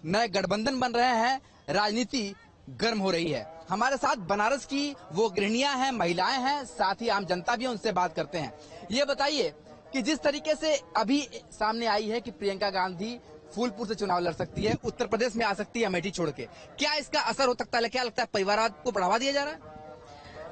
नए गठबंधन बन रहे हैं, राजनीति गर्म हो रही है। हमारे साथ बनारस की वो गृहिणियां हैं, महिलाएं हैं, साथ ही आम जनता भी है, उनसे बात करते हैं। ये बताइए कि जिस तरीके से अभी सामने आई है कि प्रियंका गांधी फूलपुर से चुनाव लड़ सकती है, उत्तर प्रदेश में आ सकती है अमेठी छोड़ के, क्या इसका असर हो सकता है? क्या लगता है, परिवारवाद को बढ़ावा दिया जा रहा है?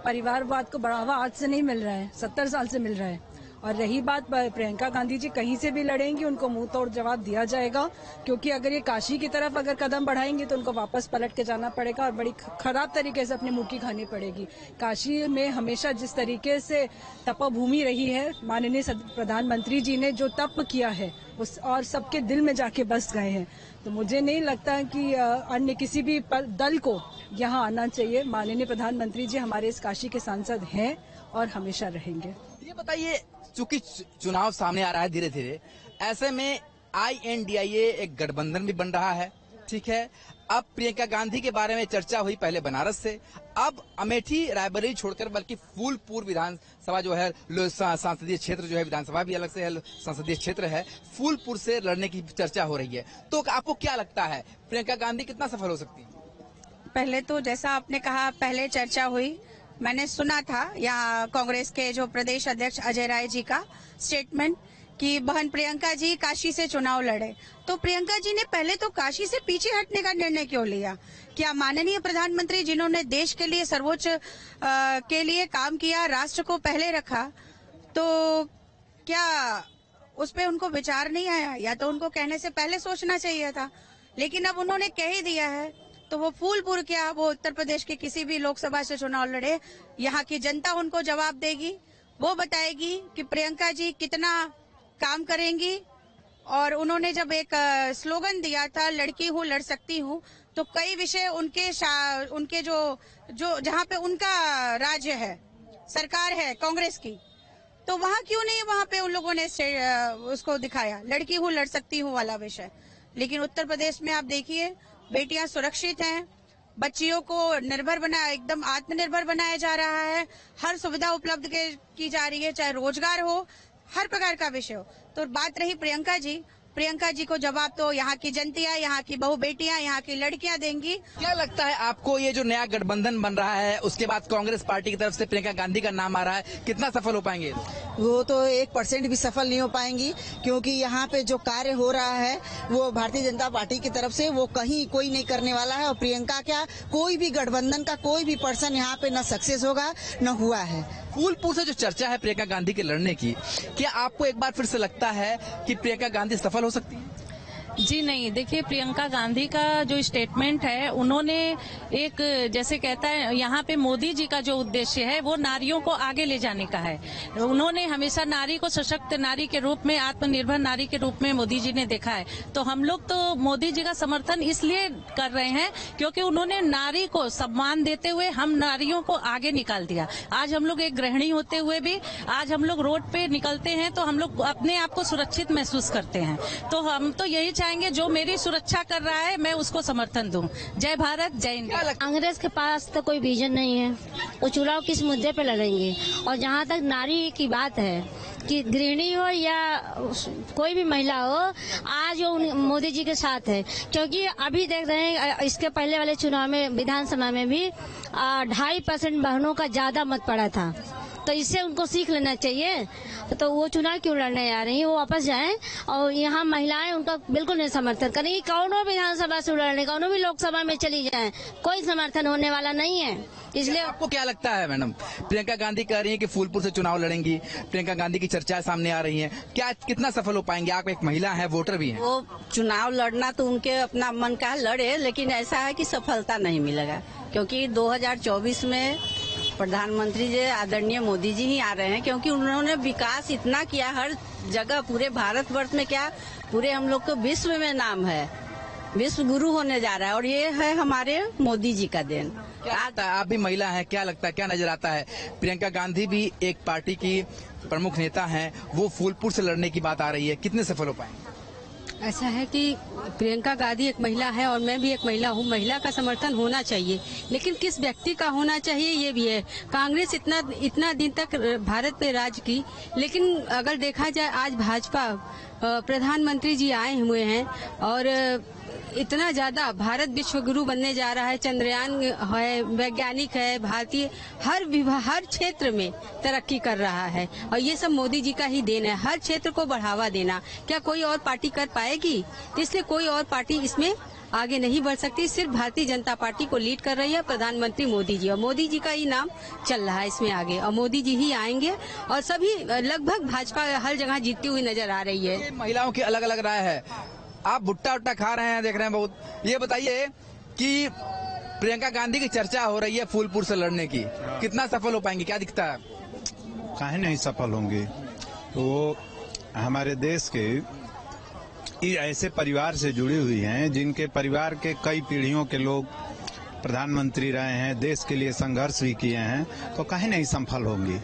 परिवारवाद को बढ़ावा आज से नहीं मिल रहा है, 70 साल से मिल रहा है। और रही बात प्रियंका गांधी जी कहीं से भी लड़ेंगी, उनको मुंह तोड़ जवाब दिया जाएगा, क्योंकि अगर ये काशी की तरफ अगर कदम बढ़ाएंगे तो उनको वापस पलट के जाना पड़ेगा और बड़ी खराब तरीके से अपनी मुंह की खानी पड़ेगी। काशी में हमेशा जिस तरीके से तपोभूमि रही है, माननीय प्रधानमंत्री जी ने जो तप किया है उस और सबके दिल में जाके बस गए हैं, तो मुझे नहीं लगता कि अन्य किसी भी दल को यहाँ आना चाहिए। माननीय प्रधानमंत्री जी हमारे इस काशी के सांसद हैं और हमेशा रहेंगे। ये बताइए, चूंकि चुनाव सामने आ रहा है धीरे धीरे, ऐसे में INDIA एक गठबंधन भी बन रहा है, ठीक है। अब प्रियंका गांधी के बारे में चर्चा हुई पहले बनारस से, अब अमेठी रायबरेली छोड़कर बल्कि फूलपुर विधानसभा जो है संसदीय क्षेत्र जो है, विधानसभा भी अलग से संसदीय क्षेत्र है, फूलपुर से लड़ने की चर्चा हो रही है। तो आपको क्या लगता है, प्रियंका गांधी कितना सफल हो सकती है? पहले तो जैसा आपने कहा, पहले चर्चा हुई, मैंने सुना था यहाँ कांग्रेस के जो प्रदेश अध्यक्ष अजय राय जी का स्टेटमेंट कि बहन प्रियंका जी काशी से चुनाव लड़े। तो प्रियंका जी ने पहले तो काशी से पीछे हटने का निर्णय क्यों लिया? क्या माननीय प्रधानमंत्री जिन्होंने देश के लिए सर्वोच्च के लिए काम किया, राष्ट्र को पहले रखा, तो क्या उस पे उनको विचार नहीं आया? या तो उनको कहने से पहले सोचना चाहिए था, लेकिन अब उन्होंने कह ही दिया है, तो वो फूलपुर क्या, वो उत्तर प्रदेश के किसी भी लोकसभा से चुनाव लड़े, यहाँ की जनता उनको जवाब देगी। वो बताएगी कि प्रियंका जी कितना काम करेंगी। और उन्होंने जब एक स्लोगन दिया था, लड़की हूँ लड़ सकती हूँ, तो कई विषय उनके जो जहाँ पे उनका राज्य है, सरकार है कांग्रेस की, तो वहाँ क्यों नहीं वहाँ पे उन लोगों ने उसको दिखाया, लड़की हूँ लड़ सकती हूँ वाला विषय। लेकिन उत्तर प्रदेश में आप देखिए, बेटियां सुरक्षित हैं, बच्चियों को निर्भर बनाया, एकदम आत्मनिर्भर बनाया जा रहा है, हर सुविधा उपलब्ध की जा रही है, चाहे रोजगार हो, हर प्रकार का विषय हो। तो बात रही प्रियंका जी को जवाब तो यहाँ की जनता, यहाँ की बहू बेटियां, यहाँ की लड़कियां देंगी। क्या लगता है आपको, ये जो नया गठबंधन बन रहा है, उसके बाद कांग्रेस पार्टी की तरफ से प्रियंका गांधी का नाम आ रहा है, कितना सफल हो पाएंगे? वो तो 1% भी सफल नहीं हो पाएंगी, क्योंकि यहाँ पे जो कार्य हो रहा है वो भारतीय जनता पार्टी की तरफ से वो कहीं कोई नहीं करने वाला है। और प्रियंका क्या, कोई भी गठबंधन का कोई भी पर्सन यहाँ पे न सक्सेस होगा न हुआ है। फूलपुर से जो चर्चा है प्रियंका गांधी के लड़ने की, क्या आपको एक बार फिर से लगता है कि प्रियंका गांधी सफल हो सकती है? जी नहीं, देखिए प्रियंका गांधी का जो स्टेटमेंट है, उन्होंने एक जैसे कहता है, यहाँ पे मोदी जी का जो उद्देश्य है वो नारियों को आगे ले जाने का है। उन्होंने हमेशा नारी को सशक्त नारी के रूप में, आत्मनिर्भर नारी के रूप में मोदी जी ने देखा है। तो हम लोग तो मोदी जी का समर्थन इसलिए कर रहे हैं क्योंकि उन्होंने नारी को सम्मान देते हुए हम नारियों को आगे निकाल दिया। आज हम लोग एक गृहिणी होते हुए भी आज हम लोग रोड पे निकलते हैं तो हम लोग अपने आप को सुरक्षित महसूस करते हैं। तो हम तो यही चाहेंगे, जो मेरी सुरक्षा कर रहा है मैं उसको समर्थन दूं। जय भारत, जय इंडिया। कांग्रेस के पास तो कोई विजन नहीं है, वो चुनाव किस मुद्दे पे लड़ेंगे। और जहाँ तक नारी की बात है कि गृहिणी हो या कोई भी महिला हो, आज वो मोदी जी के साथ है, क्योंकि अभी देख रहे हैं इसके पहले वाले चुनाव में विधानसभा में भी 2.5% बहनों का ज्यादा मत पड़ा था। तो इससे उनको सीख लेना चाहिए। तो वो चुनाव क्यों लड़ने आ रही है, वो वापस जाएं और यहाँ महिलाएं उनका बिल्कुल नहीं समर्थन करेंगी। कौनो विधानसभा से लड़ने, कौनो भी लोकसभा में चली जाएं, कोई समर्थन होने वाला नहीं है। इसलिए आपको क्या लगता है मैडम, प्रियंका गांधी कह रही है कि फूलपुर से चुनाव लड़ेंगी, प्रियंका गांधी की चर्चाएं सामने आ रही हैं, क्या कितना सफल हो पाएंगे? आप एक महिला है, वोटर भी हैं। वो चुनाव लड़ना तो उनके अपना मन का लड़े, लेकिन ऐसा है कि सफलता नहीं मिलेगा, क्योंकि 2024 में प्रधानमंत्री जी आदरणीय मोदी जी ही आ रहे हैं, क्योंकि उन्होंने विकास इतना किया हर जगह, पूरे भारतवर्ष में क्या, पूरे हम लोग को विश्व में नाम है, विश्व गुरु होने जा रहा है, और ये है हमारे मोदी जी का देन। क्या लगता है, आप भी महिला हैं, क्या लगता है, क्या नजर आता है? प्रियंका गांधी भी एक पार्टी की प्रमुख नेता हैं, वो फूलपुर से लड़ने की बात आ रही है, कितने सफल हो पाएंगे? ऐसा है कि प्रियंका गांधी एक महिला है और मैं भी एक महिला हूँ। महिला का समर्थन होना चाहिए, लेकिन किस व्यक्ति का होना चाहिए ये भी है। कांग्रेस इतना दिन तक भारत पे राज की, लेकिन अगर देखा जाए आज भाजपा प्रधानमंत्री जी आए हुए हैं और इतना ज्यादा भारत विश्व गुरु बनने जा रहा है, चंद्रयान है, वैज्ञानिक है, भारतीय हर क्षेत्र में तरक्की कर रहा है और ये सब मोदी जी का ही देन है। हर क्षेत्र को बढ़ावा देना क्या कोई और पार्टी कर पाएगी? तो इसलिए कोई और पार्टी इसमें आगे नहीं बढ़ सकती। सिर्फ भारतीय जनता पार्टी को लीड कर रही है प्रधानमंत्री मोदी जी, और मोदी जी का ही नाम चल रहा है इसमें आगे, और मोदी जी ही आएंगे। और सभी लगभग भाजपा हर जगह जीतती हुई नजर आ रही है। महिलाओं की अलग अलग राय है। आप भुट्टा उट्टा खा रहे हैं, देख रहे हैं बहुत। ये बताइए कि प्रियंका गांधी की चर्चा हो रही है फूलपुर से लड़ने की, कितना सफल हो पाएंगे, क्या दिखता है? काहे नहीं सफल होंगे? वो हमारे देश के ऐसे परिवार से जुड़ी हुई हैं जिनके परिवार के कई पीढ़ियों के लोग प्रधानमंत्री रहे हैं, देश के लिए संघर्ष भी किए हैं, तो काहे नहीं सफल होंगी?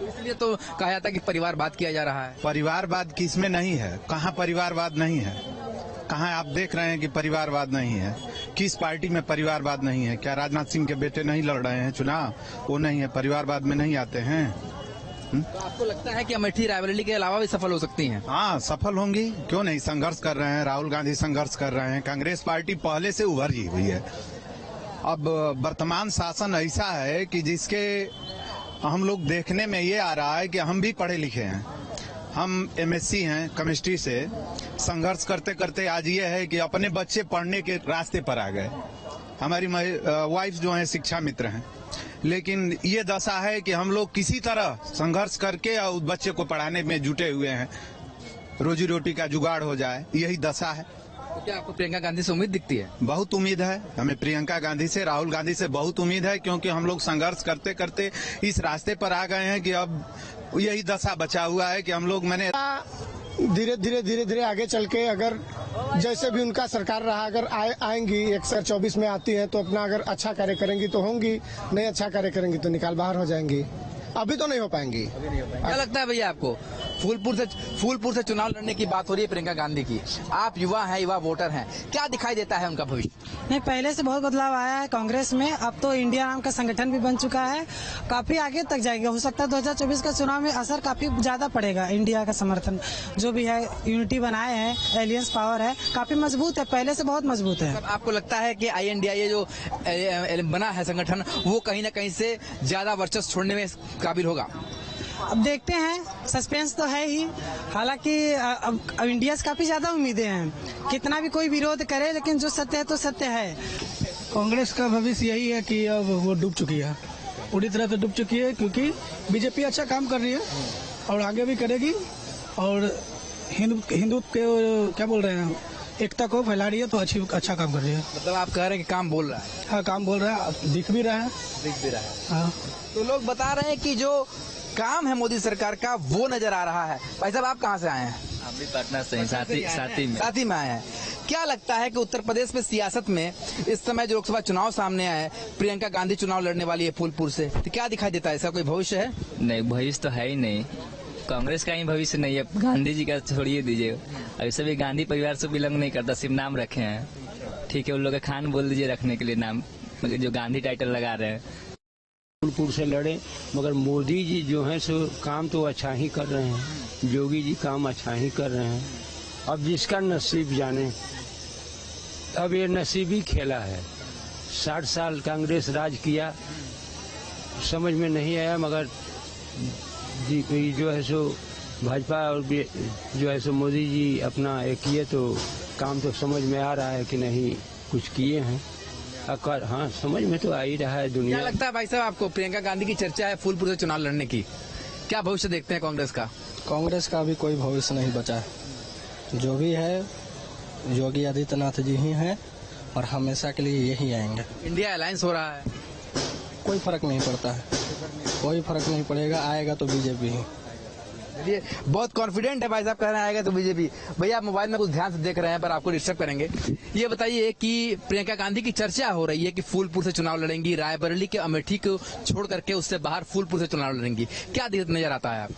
इसलिए तो कहा जाता है कि परिवारवाद किया जा रहा है। परिवारवाद किसमें नहीं है? कहाँ परिवारवाद नहीं है? कहाँ आप देख रहे हैं कि परिवारवाद नहीं है? किस पार्टी में परिवारवाद नहीं है? क्या राजनाथ सिंह के बेटे नहीं लड़ रहे हैं चुनाव? वो नहीं है, परिवारवाद में नहीं आते हैं। तो आपको लगता है कि अमेठी रायबरेली के अलावा भी सफल हो सकती हैं? हाँ, सफल होंगी, क्यों नहीं? संघर्ष कर रहे हैं, राहुल गांधी संघर्ष कर रहे हैं, कांग्रेस पार्टी पहले से उभरी हुई है। अब वर्तमान शासन ऐसा है कि जिसके हम लोग देखने में ये आ रहा है कि हम भी पढ़े लिखे हैं, हम एमएससी हैं केमिस्ट्री से, संघर्ष करते करते आज ये है कि अपने बच्चे पढ़ने के रास्ते पर आ गए। हमारी वाइफ जो है शिक्षा मित्र हैं, लेकिन ये दशा है कि हम लोग किसी तरह संघर्ष करके और उस बच्चे को पढ़ाने में जुटे हुए हैं, रोजी रोटी का जुगाड़ हो जाए, यही दशा है। तो क्या आपको प्रियंका गांधी से उम्मीद दिखती है? बहुत उम्मीद है हमें प्रियंका गांधी से, राहुल गांधी से बहुत उम्मीद है, क्योंकि हम लोग संघर्ष करते करते इस रास्ते पर आ गए हैं कि अब यही दशा बचा हुआ है कि हम लोग धीरे धीरे आगे चल के अगर जैसे भी उनका सरकार रहा, अगर आएंगी 124 में आती है तो अपना अगर अच्छा कार्य करेंगी तो होंगी, नहीं अच्छा कार्य करेंगी तो निकाल बाहर हो जाएंगी। अभी तो नहीं हो पाएंगी। क्या लगता है भैया आपको? फूलपुर से चुनाव लड़ने की बात हो रही है प्रियंका गांधी की। आप युवा हैं, युवा वोटर हैं, क्या दिखाई देता है उनका भविष्य? नहीं, पहले से बहुत बदलाव आया है कांग्रेस में। अब तो इंडिया नाम का संगठन भी बन चुका है, काफी आगे तक जाएगा। हो सकता है 2024 का चुनाव में असर काफी ज्यादा पड़ेगा। इंडिया का समर्थन जो भी है, यूनिटी बनाए हैं, एलियंस पावर है, काफी मजबूत है, पहले से बहुत मजबूत है। आपको लगता है कि INDIA जो बना है संगठन, वो कहीं न कहीं से ज्यादा वर्चस्व छोड़ने में काबिल होगा? अब देखते हैं, सस्पेंस तो है ही। हालांकि अब इंडिया से काफी ज्यादा उम्मीदें हैं, कितना भी कोई विरोध करे, लेकिन जो सत्य है तो सत्य है। कांग्रेस का भविष्य यही है कि अब वो डूब चुकी है, पूरी तरह से डूब चुकी है, क्योंकि बीजेपी अच्छा काम कर रही है और आगे भी करेगी, और हिंदू के क्या बोल रहे हैं, एकता को फैला रही है, तो अच्छा काम कर रही है। मतलब आप कह रहे हैं कि काम बोल रहा है? हाँ, काम बोल रहा है, दिख भी रहा है। हाँ, तो लोग बता रहे हैं कि जो काम है मोदी सरकार का वो नजर आ रहा है। भाई साहब, आप कहाँ से आए हैं? हम भी पटना से हैं, साथी में आए हैं। क्या लगता है कि उत्तर प्रदेश में सियासत में इस समय जो लोकसभा चुनाव सामने आए, प्रियंका गांधी चुनाव लड़ने वाली है फूलपुर से, तो क्या दिखाई देता है? इसका कोई भविष्य है? नहीं, भविष्य तो है ही नहीं। कांग्रेस का ही भविष्य नहीं है, गांधी जी का छोड़िए दीजिए। अभी भी गांधी परिवार से बिलोंग नहीं करता, सिर्फ नाम रखे हैं। ठीक है, उन लोग का खान बोल दीजिए रखने के लिए नाम, जो गांधी टाइटल लगा रहे हैं। फूलपुर से लड़े, मगर मोदी जी जो है सो काम तो अच्छा ही कर रहे हैं, योगी जी काम अच्छा ही कर रहे हैं। अब जिसका नसीब जाने, अब ये नसीबी खेला है। 60 साल कांग्रेस राज किया, समझ में नहीं आया, मगर जो है सो भाजपा और जो है सो मोदी जी अपना एक किए, तो काम तो समझ में आ रहा है कि नहीं कुछ किए हैं। हाँ, समझ में तो आ ही रहा है दुनिया। क्या लगता है भाई साहब आपको? प्रियंका गांधी की चर्चा है फूलपुर से चुनाव लड़ने की, क्या भविष्य देखते हैं कांग्रेस का? कांग्रेस का अभी कोई भविष्य नहीं बचा है। जो भी है योगी आदित्यनाथ जी ही हैं, और हमेशा के लिए यही आएंगे। इंडिया अलायंस हो रहा है, कोई फर्क नहीं पड़ता है, कोई फर्क नहीं पड़ेगा, आएगा तो बीजेपी ही। चलिए, बहुत कॉन्फिडेंट है भाई साहब, कह रहे हैं आएगा तो बीजेपी। भैया, आप मोबाइल में कुछ ध्यान से देख रहे हैं, पर आपको डिस्टर्ब करेंगे। ये बताइए कि प्रियंका गांधी की चर्चा हो रही है कि फूलपुर से चुनाव लड़ेंगी, रायबरेली के अमेठी को छोड़ करके उससे बाहर फूलपुर से चुनाव लड़ेंगी, क्या नजर आता है आप?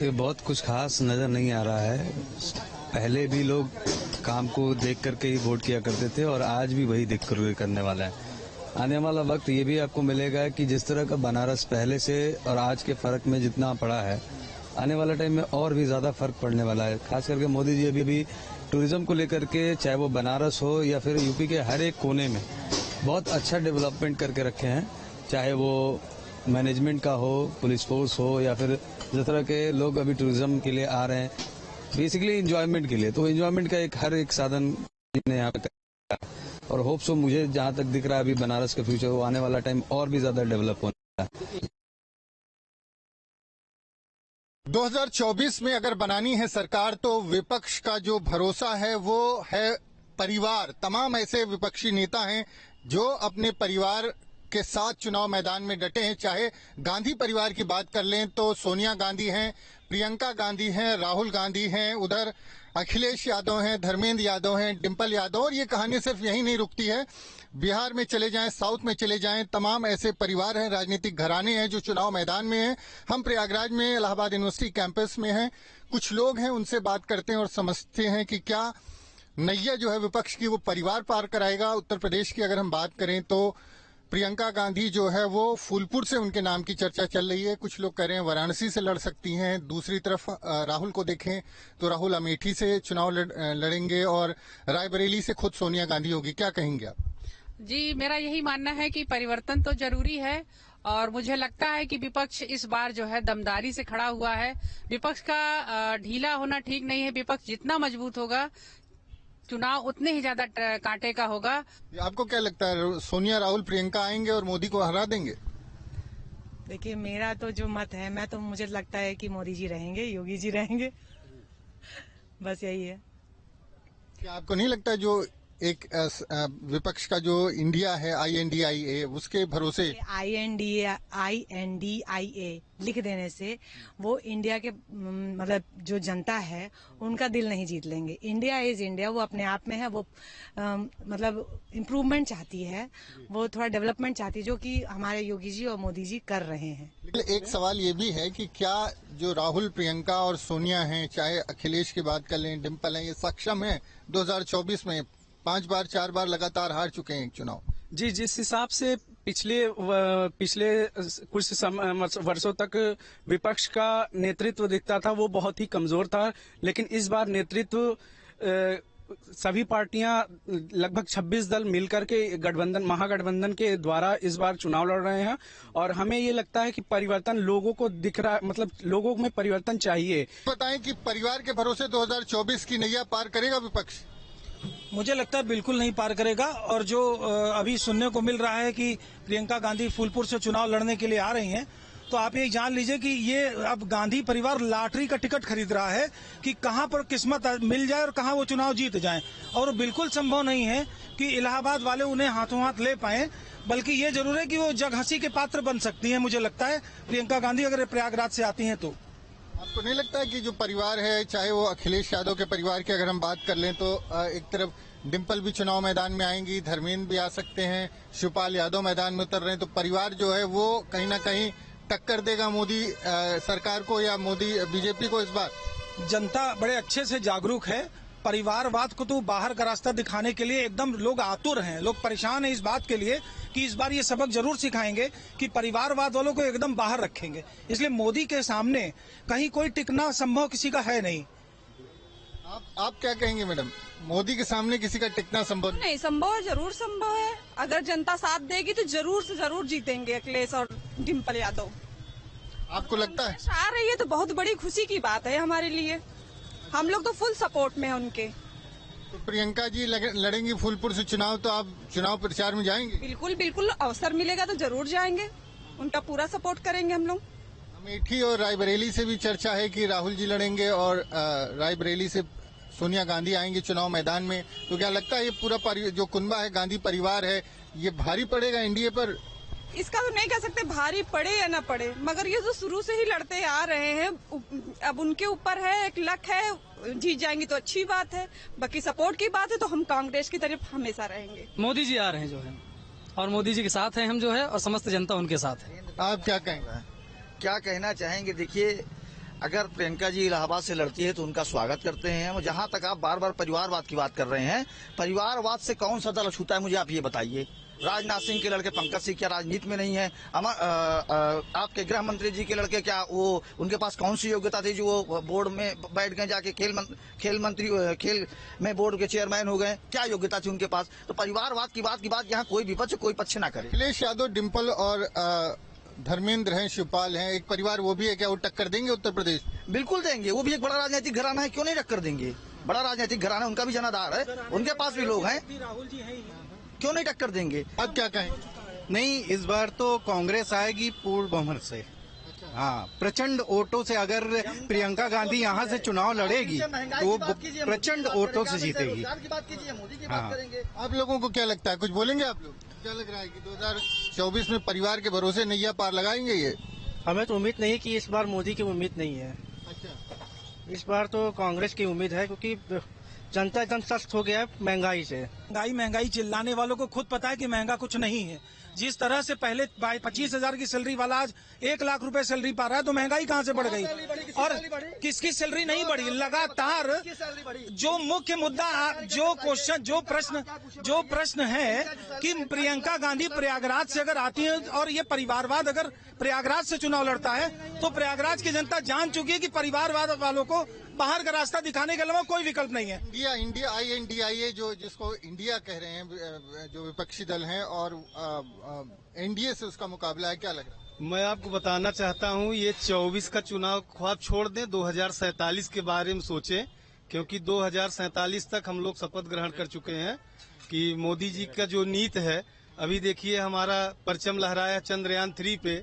बहुत कुछ खास नजर नहीं आ रहा है। पहले भी लोग काम को देख करके ही वोट किया करते थे, और आज भी वही देख कर करने वाला है। आने वाला वक्त ये भी आपको मिलेगा कि जिस तरह का बनारस पहले से और आज के फर्क में जितना पड़ा है, आने वाला टाइम में और भी ज्यादा फर्क पड़ने वाला है। खास करके मोदी जी अभी टूरिज्म को लेकर के, चाहे वो बनारस हो या फिर यूपी के हर एक कोने में बहुत अच्छा डेवलपमेंट करके रखे हैं। चाहे वो मैनेजमेंट का हो, पुलिस फोर्स हो, या फिर जिस तरह के लोग अभी टूरिज्म के लिए आ रहे हैं बेसिकली एंजॉयमेंट के लिए, तो एंजॉयमेंट का एक हर एक साधन ने यहाँ पे किया। और होप सो, मुझे जहाँ तक दिख रहा है अभी बनारस का फ्यूचर, वो आने वाला टाइम और भी ज्यादा डेवलप होना है। 2024 में अगर बनानी है सरकार तो विपक्ष का जो भरोसा है वो है परिवार। तमाम ऐसे विपक्षी नेता हैं जो अपने परिवार के साथ चुनाव मैदान में डटे हैं। चाहे गांधी परिवार की बात कर लें तो सोनिया गांधी हैं, प्रियंका गांधी हैं, राहुल गांधी हैं, उधर अखिलेश यादव हैं, धर्मेंद्र यादव हैं, डिम्पल यादव। और ये कहानी सिर्फ यहीं नहीं रुकती है, बिहार में चले जाएं, साउथ में चले जाएं, तमाम ऐसे परिवार हैं, राजनीतिक घराने हैं जो चुनाव मैदान में हैं। हम प्रयागराज में इलाहाबाद यूनिवर्सिटी कैंपस में हैं, कुछ लोग हैं, उनसे बात करते हैं और समझते हैं कि क्या नैया जो है विपक्ष की वो परिवार पार कराएगा। उत्तर प्रदेश की अगर हम बात करें तो प्रियंका गांधी जो है वो फूलपुर से उनके नाम की चर्चा चल रही है। कुछ लोग कह रहे हैं वाराणसी से लड़ सकती हैं। दूसरी तरफ राहुल को देखें तो राहुल अमेठी से चुनाव लड़ेंगे और रायबरेली से खुद सोनिया गांधी होगी। क्या कहेंगे आप? जी, मेरा यही मानना है कि परिवर्तन तो जरूरी है और मुझे लगता है कि विपक्ष इस बार जो है दमदारी से खड़ा हुआ है। विपक्ष का ढीला होना ठीक नहीं है। विपक्ष जितना मजबूत होगा चुनाव उतने ही ज्यादा कांटे का होगा। आपको क्या लगता है, सोनिया, राहुल, प्रियंका आएंगे और मोदी को हरा देंगे? देखिए, मेरा तो जो मत है, मुझे लगता है कि मोदी जी रहेंगे, योगी जी रहेंगे, बस यही है। क्या आपको नहीं लगता जो एक विपक्ष का जो इंडिया है INDIA उसके भरोसे INDIA लिख देने से वो इंडिया के मतलब जो जनता है उनका दिल नहीं जीत लेंगे। इंडिया इज इंडिया, वो अपने आप में है, वो मतलब इम्प्रूवमेंट चाहती है, वो थोड़ा डेवलपमेंट चाहती है, जो कि हमारे योगी जी और मोदी जी कर रहे हैं। एक सवाल ये भी है कि क्या जो राहुल, प्रियंका और सोनिया हैं, चाहे अखिलेश की बात कर लें, डिम्पल हैं, ये सक्षम है 2024 में? 5 बार 4 बार लगातार हार चुके हैं एक चुनाव। जी, जिस हिसाब से पिछले कुछ वर्षों तक विपक्ष का नेतृत्व दिखता था वो बहुत ही कमजोर था, लेकिन इस बार नेतृत्व सभी पार्टियां लगभग 26 दल मिलकर के महागठबंधन के द्वारा इस बार चुनाव लड़ रहे हैं और हमें ये लगता है कि परिवर्तन लोगों को दिख रहा, मतलब लोगों में परिवर्तन चाहिए। बताएं कि परिवार के भरोसे 2024 की नैया पार करेगा विपक्ष? मुझे लगता है बिल्कुल नहीं पार करेगा। और जो अभी सुनने को मिल रहा है कि प्रियंका गांधी फूलपुर से चुनाव लड़ने के लिए आ रही हैं, तो आप ये जान लीजिए कि ये अब गांधी परिवार लॉटरी का टिकट खरीद रहा है कि कहां पर किस्मत मिल जाए और कहां वो चुनाव जीत जाए। और बिल्कुल संभव नहीं है कि इलाहाबाद वाले उन्हें हाथों हाथ ले पाए, बल्कि ये जरूर है कि वो जग हंसी के पात्र बन सकती है। मुझे लगता है प्रियंका गांधी अगर प्रयागराज से आती हैं तो। आपको नहीं लगता है कि जो परिवार है, चाहे वो अखिलेश यादव के परिवार की अगर हम बात कर लें तो एक तरफ डिम्पल भी चुनाव मैदान में आएंगी, धर्मेंद्र भी आ सकते हैं, शिवपाल यादव मैदान में उतर रहे हैं, तो परिवार जो है वो कहीं ना कहीं टक्कर देगा मोदी सरकार को या मोदी बीजेपी को? इस बार जनता बड़े अच्छे से जागरूक है। परिवारवाद को तो बाहर का रास्ता दिखाने के लिए एकदम लोग आतुर हैं, लोग परेशान हैं इस बात के लिए कि इस बार ये सबक जरूर सिखाएंगे कि परिवारवाद वालों को एकदम बाहर रखेंगे। इसलिए मोदी के सामने कहीं कोई टिकना संभव किसी का है नहीं। आप क्या कहेंगे मैडम? मोदी के सामने किसी का टिकना संभव नहीं? संभव है, जरूर संभव है। अगर जनता साथ देगी तो जरूर से जरूर जीतेंगे अखिलेश और डिम्पल यादव। आपको लगता है? आ रही है तो बहुत बड़ी खुशी की बात है हमारे लिए। हम लोग तो फुल सपोर्ट में हैं उनके। तो प्रियंका जी लड़ेंगी फूलपुर से चुनाव, तो आप चुनाव प्रचार में जाएंगे? बिल्कुल बिल्कुल, अवसर मिलेगा तो जरूर जाएंगे, उनका पूरा सपोर्ट करेंगे हम लोग। अमेठी और रायबरेली से भी चर्चा है कि राहुल जी लड़ेंगे और रायबरेली से सोनिया गांधी आएंगी चुनाव मैदान में। तो क्या लगता है ये पूरा जो कुनबा है, गांधी परिवार है, ये भारी पड़ेगा एनडीए पर? इसका तो नहीं कह सकते भारी पड़े या ना पड़े, मगर ये जो शुरू से ही लड़ते आ रहे हैं, अब उनके ऊपर है, एक लक है, जीत जाएंगी तो अच्छी बात है। बाकी सपोर्ट की बात है तो हम कांग्रेस की तरफ हमेशा रहेंगे। मोदी जी आ रहे हैं जो है, और मोदी जी के साथ हैं हम जो है, और समस्त जनता उनके साथ है। आप क्या कहेंगे? क्या कहना चाहेंगे? देखिए, अगर प्रियंका जी इलाहाबाद से लड़ती है तो उनका स्वागत करते हैं। और जहां तक आप बार बार परिवारवाद की बात कर रहे हैं, परिवारवाद से कौन सा दल छूता है, मुझे आप ये बताइए। राजनाथ सिंह के लड़के पंकज सिंह क्या राजनीति में नहीं है? आपके गृह मंत्री जी के लड़के क्या वो, उनके पास कौन सी योग्यता थी जो वो बोर्ड में बैठ गए, जाके खेल में बोर्ड के चेयरमैन हो गए? क्या योग्यता थी उनके पास? तो परिवारवाद की बात यहाँ कोई विपक्ष कोई पक्ष ना करे। अखिलेश यादव, डिम्पल और धर्मेंद्र हैं, शिवपाल हैं, एक परिवार वो भी है, क्या वो टक्कर देंगे उत्तर प्रदेश? बिल्कुल देंगे, वो भी एक बड़ा राजनीतिक घराना है, क्यों नहीं टक्कर देंगे? बड़ा राजनीतिक घराना, उनका भी जनाधार है, उनके पास भी लोग हैं, क्यों नहीं टक्कर देंगे? अब क्या कहें? नहीं, इस बार तो कांग्रेस आएगी पूर्ण बहुमत से। हाँ, प्रचंड वोटों से। अगर प्रियंका गांधी यहाँ से चुनाव लड़ेगी तो वो प्रचंड वोटों से जीतेगी। हाँ। आप लोगों को क्या लगता है, कुछ बोलेंगे आप लोग? क्या लग रहा है कि 2024 में परिवार के भरोसे नैया पार लगाएंगे ये? हमें तो उम्मीद नहीं कि इस बार मोदी की उम्मीद नहीं है। अच्छा। इस बार तो कांग्रेस की उम्मीद है, क्योंकि जनता एकदम सख्त हो गया है महंगाई से। महंगाई चिल्लाने वालों को खुद पता है कि महंगा कुछ नहीं है। जिस तरह से पहले 25,000 की सैलरी वाला आज 1 लाख रुपए सैलरी पा रहा है, तो महंगाई कहाँ से बढ़ गई? और किसकी सैलरी नहीं बढ़ी? लगातार जो मुख्य मुद्दा, जो क्वेश्चन, जो प्रश्न है कि प्रियंका गांधी प्रयागराज से अगर आती है और ये परिवारवाद अगर प्रयागराज से चुनाव लड़ता है, तो प्रयागराज की जनता जान चुकी है कि परिवारवाद वालों को बाहर का रास्ता दिखाने के अलावा कोई विकल्प नहीं है। इंडिया INDIA जो जिसको इंडिया कह रहे हैं, जो विपक्षी दल हैं, और NDA से उसका मुकाबला है, क्या लग रहा है? मैं आपको बताना चाहता हूं, ये 24 का चुनाव ख्वाब छोड़ दें, 2047 के बारे में सोचें, क्योंकि 2047 तक हम लोग शपथ ग्रहण कर चुके हैं कि मोदी जी का जो नीति है, अभी देखिए हमारा परचम लहराया चंद्रयान 3 पे,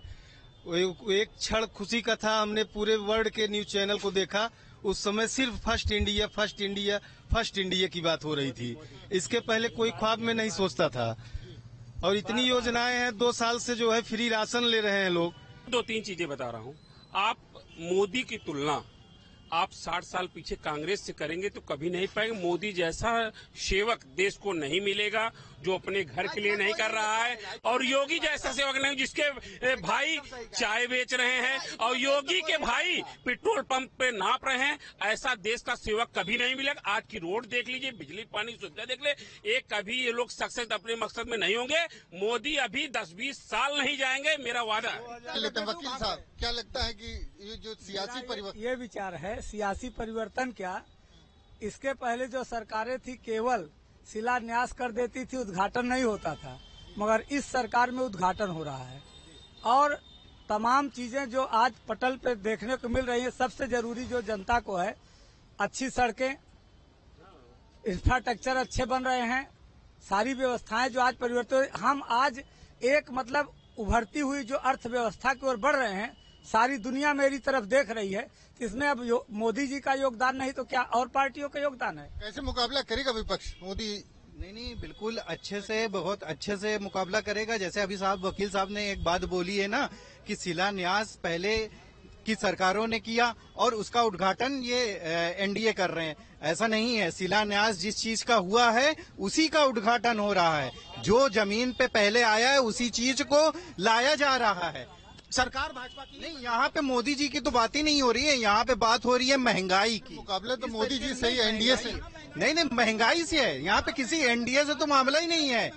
एक क्षण खुशी का था। हमने पूरे वर्ल्ड के न्यूज चैनल को देखा, उस समय सिर्फ फर्स्ट इंडिया की बात हो रही थी। इसके पहले कोई ख्वाब में नहीं सोचता था। और इतनी योजनाएं हैं, 2 साल से जो है फ्री राशन ले रहे हैं लोग। 2-3 चीजें बता रहा हूँ। आप मोदी की तुलना आप 60 साल पीछे कांग्रेस से करेंगे तो कभी नहीं पाएंगे। मोदी जैसा सेवक देश को नहीं मिलेगा, जो अपने घर के लिए नहीं कर रहा है, और योगी जैसा सेवक नहीं, जिसके भाई चाय बेच रहे हैं और योगी के भाई पेट्रोल पंप पे नाप रहे हैं। ऐसा देश का सेवक कभी नहीं मिलेगा। आज की रोड देख लीजिए, बिजली पानी सुविधा देख ले, एक कभी ये लोग सक्सेस अपने मकसद में नहीं होंगे। मोदी अभी 10-20 साल नहीं जाएंगे, मेरा वादा है। वकील साहब, क्या लगता है कि ये जो सियासी परिवर्तन, ये विचार है सियासी परिवर्तन क्या, इसके पहले जो सरकारें थी केवल शिलान्यास कर देती थी, उद्घाटन नहीं होता था, मगर इस सरकार में उद्घाटन हो रहा है। और तमाम चीजें जो आज पटल पे देखने को मिल रही है, सबसे जरूरी जो जनता को है, अच्छी सड़कें, इंफ्रास्ट्रक्चर अच्छे बन रहे हैं, सारी व्यवस्थाएं जो आज परिवर्तित, हम आज एक मतलब उभरती हुई जो अर्थव्यवस्था की ओर बढ़ रहे हैं। सारी दुनिया मेरी तरफ देख रही है, इसमें अब मोदी जी का योगदान नहीं तो क्या और पार्टियों का योगदान है? कैसे मुकाबला करेगा विपक्ष मोदी? नहीं, बिल्कुल अच्छे से, बहुत अच्छे से मुकाबला करेगा। जैसे अभी वकील साहब ने एक बात बोली है ना कि शिलान्यास पहले की सरकारों ने किया और उसका उद्घाटन ये NDA कर रहे हैं। ऐसा नहीं है, शिलान्यास जिस चीज का हुआ है उसी का उद्घाटन हो रहा है। जो जमीन पे पहले आया है उसी चीज को लाया जा रहा है। सरकार भाजपा की नहीं, यहाँ पे मोदी जी की तो बात ही नहीं हो रही है, यहाँ पे बात हो रही है महंगाई की। मुकाबला तो मोदी जी से ही, NDA से नहीं, महंगाई से है। यहाँ पे किसी NDA से तो मामला ही नहीं है।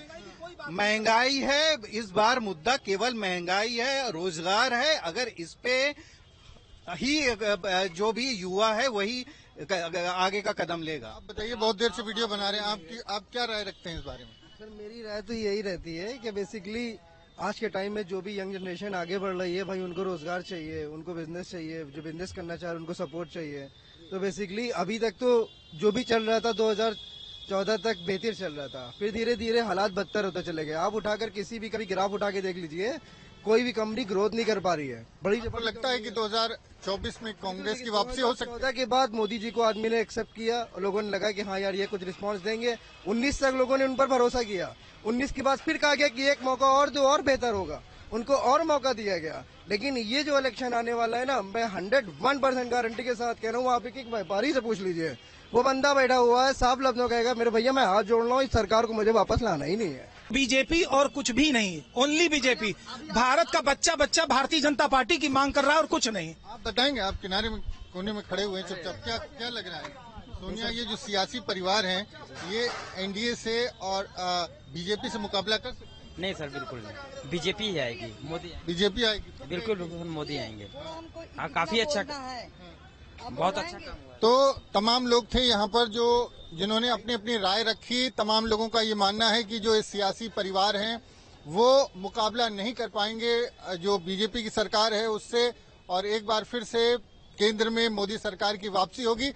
महंगाई है, इस बार मुद्दा केवल महंगाई है, रोजगार है। अगर इस पे ही जो भी युवा है वही आगे का कदम लेगा। आप बताइए, बहुत देर से वीडियो बना रहे हैं, आप क्या राय रखते हैं इस बारे में? सर, मेरी राय तो यही रहती है कि बेसिकली आज के टाइम में जो भी यंग जनरेशन आगे बढ़ रही है, भाई उनको रोजगार चाहिए, उनको बिजनेस चाहिए, जो बिजनेस करना चाह रहे हैं उनको सपोर्ट चाहिए। तो बेसिकली अभी तक तो जो भी चल रहा था 2014 तक बेहतर चल रहा था, फिर धीरे धीरे हालात बदतर होते चले गए। आप उठाकर किसी भी कभी ग्राफ उठा के देख लीजिए, कोई भी कंपनी ग्रोथ नहीं कर पा रही है। बड़ी लगता है कि 2024 में कांग्रेस की वापसी हो सकती है। 2014 के बाद मोदी जी को आदमी ने एक्सेप्ट किया और लोगों ने लगा कि हाँ यार ये कुछ रिस्पांस देंगे। 19 तक लोगों ने उन पर भरोसा किया। 19 के बाद फिर कहा गया कि एक मौका और दो और बेहतर होगा, उनको और मौका दिया गया। लेकिन ये जो इलेक्शन आने वाला है ना, मैं 101% गारंटी के साथ कह रहा हूँ, आप एक व्यापारी से पूछ लीजिए, वो बंदा बैठा हुआ है, साफ लफ्जों कहेगा मेरे भैया मैं हाथ जोड़ रहा हूँ, इस सरकार को मुझे वापस लाना ही नहीं है। बीजेपी और कुछ भी नहीं, ओनली बीजेपी। भारत का बच्चा भारतीय जनता पार्टी की मांग कर रहा है और कुछ नहीं। आप बताएंगे, आप किनारे में कोने में खड़े हुए हैं चुपचाप। क्या क्या लग रहा है सोनिया, ये जो सियासी परिवार हैं ये एनडीए से और बीजेपी से मुकाबला कर सकते? नहीं सर, बिल्कुल नहीं। बीजेपी ही आएगी, मोदी बीजेपी आएगी? बिल्कुल बिल्कुल मोदी आएंगे। हाँ, काफी अच्छा, बहुत अच्छा काम हुआ। तो तमाम लोग थे यहाँ पर जो जिन्होंने अपनी अपनी राय रखी। तमाम लोगों का ये मानना है कि जो इस सियासी परिवार हैं वो मुकाबला नहीं कर पाएंगे जो बीजेपी की सरकार है उससे, और एक बार फिर से केंद्र में मोदी सरकार की वापसी होगी।